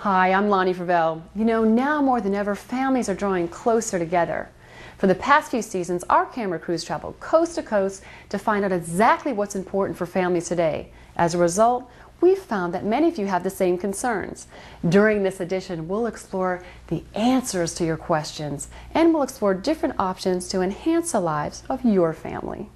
Hi, I'm Lonnie Fravel. You know, now more than ever, families are drawing closer together. For the past few seasons, our camera crews travel coast to coast to find out exactly what's important for families today. As a result, we've found that many of you have the same concerns. During this edition, we'll explore the answers to your questions, and we'll explore different options to enhance the lives of your family.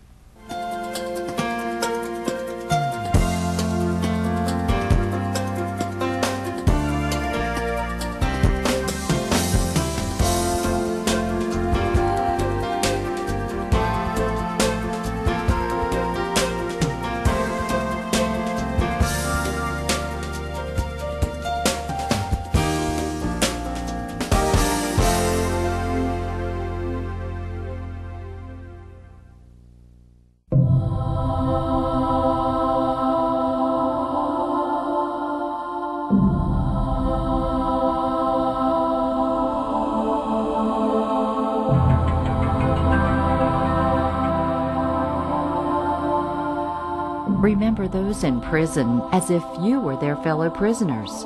Remember those in prison as if you were their fellow prisoners.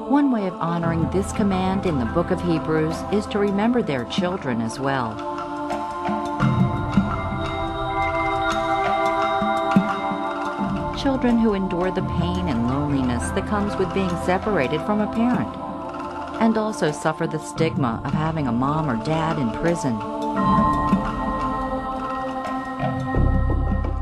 One way of honoring this command in the book of Hebrews is to remember their children as well. Children who endure the pain and loneliness that comes with being separated from a parent, and also suffer the stigma of having a mom or dad in prison.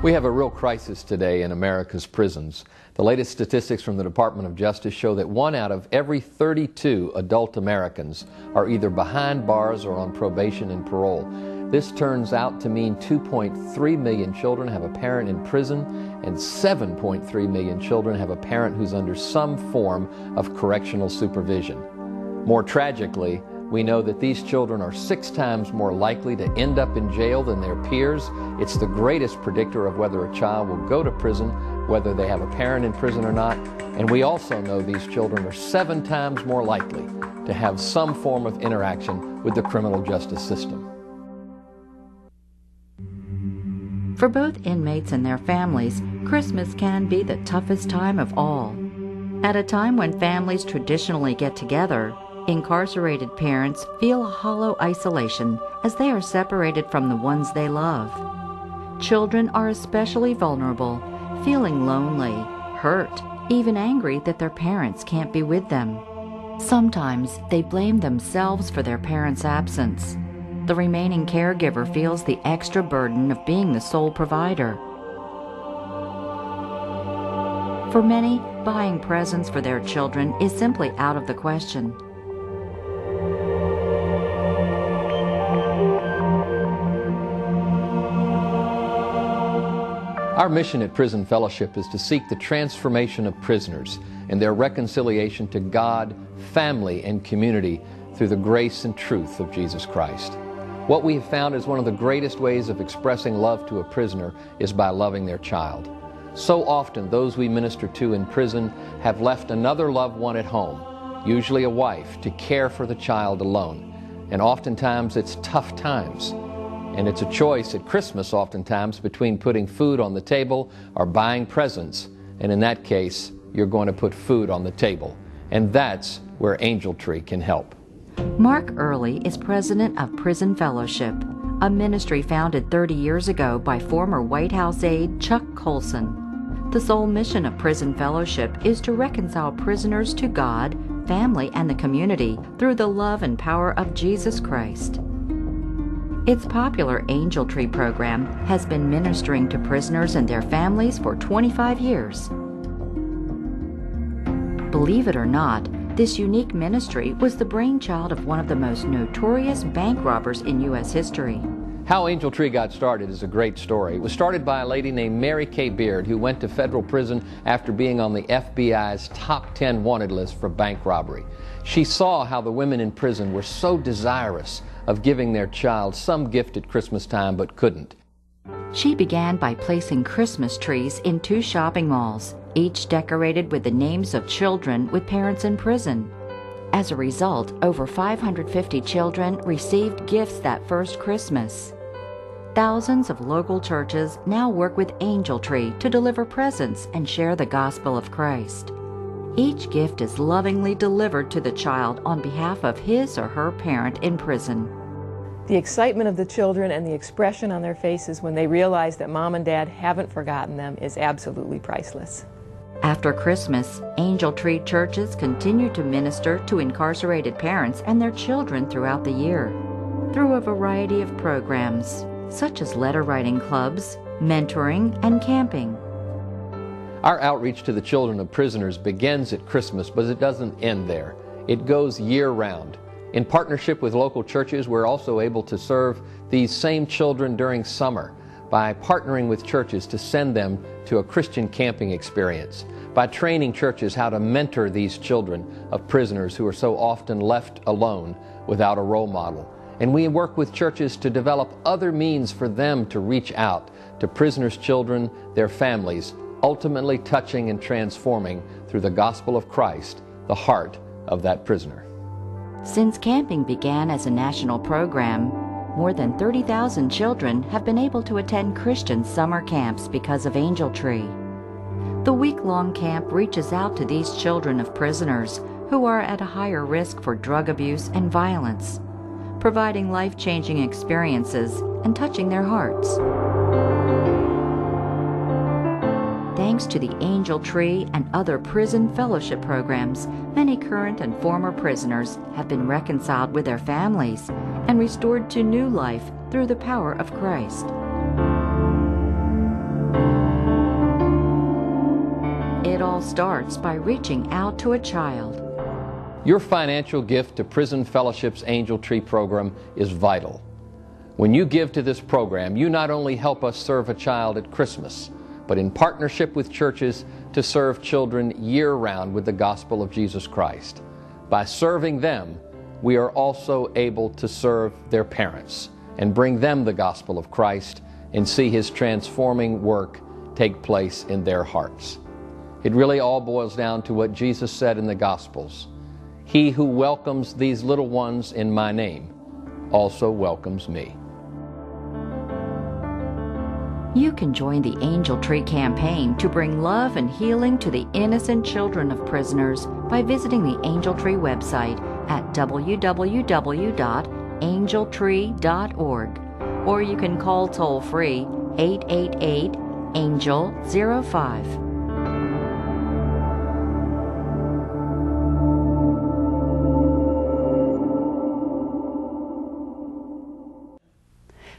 We have a real crisis today in America's prisons. The latest statistics from the Department of Justice show that 1 out of every 32 adult Americans are either behind bars or on probation and parole. This turns out to mean 2.3 million children have a parent in prison, and 7.3 million children have a parent who's under some form of correctional supervision. More tragically, we know that these children are 6 times more likely to end up in jail than their peers. It's the greatest predictor of whether a child will go to prison, whether they have a parent in prison or not. And we also know these children are 7 times more likely to have some form of interaction with the criminal justice system. For both inmates and their families, Christmas can be the toughest time of all. At a time when families traditionally get together, incarcerated parents feel a hollow isolation as they are separated from the ones they love. Children are especially vulnerable, feeling lonely, hurt, even angry that their parents can't be with them. Sometimes they blame themselves for their parents' absence. The remaining caregiver feels the extra burden of being the sole provider. For many, buying presents for their children is simply out of the question. Our mission at Prison Fellowship is to seek the transformation of prisoners and their reconciliation to God, family, and community through the grace and truth of Jesus Christ. What we have found is one of the greatest ways of expressing love to a prisoner is by loving their child. So often, those we minister to in prison have left another loved one at home, usually a wife, to care for the child alone. And oftentimes it's tough times. And it's a choice at Christmas oftentimes between putting food on the table or buying presents. And in that case, you're going to put food on the table. And that's where Angel Tree can help. Mark Early is president of Prison Fellowship, a ministry founded 30 years ago by former White House aide Chuck Colson. The sole mission of Prison Fellowship is to reconcile prisoners to God, family, and the community through the love and power of Jesus Christ. Its popular Angel Tree program has been ministering to prisoners and their families for 25 years. Believe it or not, this unique ministry was the brainchild of one of the most notorious bank robbers in U.S. history. How Angel Tree got started is a great story. It was started by a lady named Mary Kay Beard, who went to federal prison after being on the FBI's top 10 wanted list for bank robbery. She saw how the women in prison were so desirous of giving their child some gift at Christmas time but couldn't. She began by placing Christmas trees in 2 shopping malls, each decorated with the names of children with parents in prison. As a result, over 550 children received gifts that first Christmas. Thousands of local churches now work with Angel Tree to deliver presents and share the gospel of Christ. Each gift is lovingly delivered to the child on behalf of his or her parent in prison. The excitement of the children and the expression on their faces when they realize that Mom and Dad haven't forgotten them is absolutely priceless. After Christmas, Angel Tree churches continue to minister to incarcerated parents and their children throughout the year through a variety of programs, such as letter writing clubs, mentoring, and camping. Our outreach to the children of prisoners begins at Christmas, but it doesn't end there. It goes year-round. In partnership with local churches, we're also able to serve these same children during summer by partnering with churches to send them to a Christian camping experience, by training churches how to mentor these children of prisoners who are so often left alone without a role model. And we work with churches to develop other means for them to reach out to prisoners' children, their families, ultimately touching and transforming through the gospel of Christ the heart of that prisoner. Since camping began as a national program, more than 30,000 children have been able to attend Christian summer camps because of Angel Tree. The week-long camp reaches out to these children of prisoners who are at a higher risk for drug abuse and violence, providing life-changing experiences and touching their hearts. Thanks to the Angel Tree and other prison fellowship programs, many current and former prisoners have been reconciled with their families and restored to new life through the power of Christ. It all starts by reaching out to a child. Your financial gift to Prison Fellowship's Angel Tree program is vital. When you give to this program, you not only help us serve a child at Christmas, but in partnership with churches to serve children year-round with the gospel of Jesus Christ. By serving them, we are also able to serve their parents and bring them the gospel of Christ and see His transforming work take place in their hearts. It really all boils down to what Jesus said in the Gospels. He who welcomes these little ones in my name also welcomes me. You can join the Angel Tree campaign to bring love and healing to the innocent children of prisoners by visiting the Angel Tree website at www.angeltree.org, or you can call toll-free 888-ANGEL-05.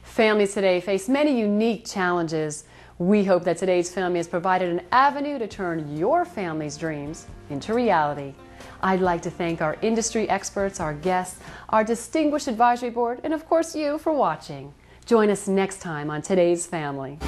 Families today face many unique challenges. We hope that today's family has provided an avenue to turn your family's dreams into reality. I'd like to thank our industry experts, our guests, our distinguished advisory board, and of course you for watching. Join us next time on Today's Family.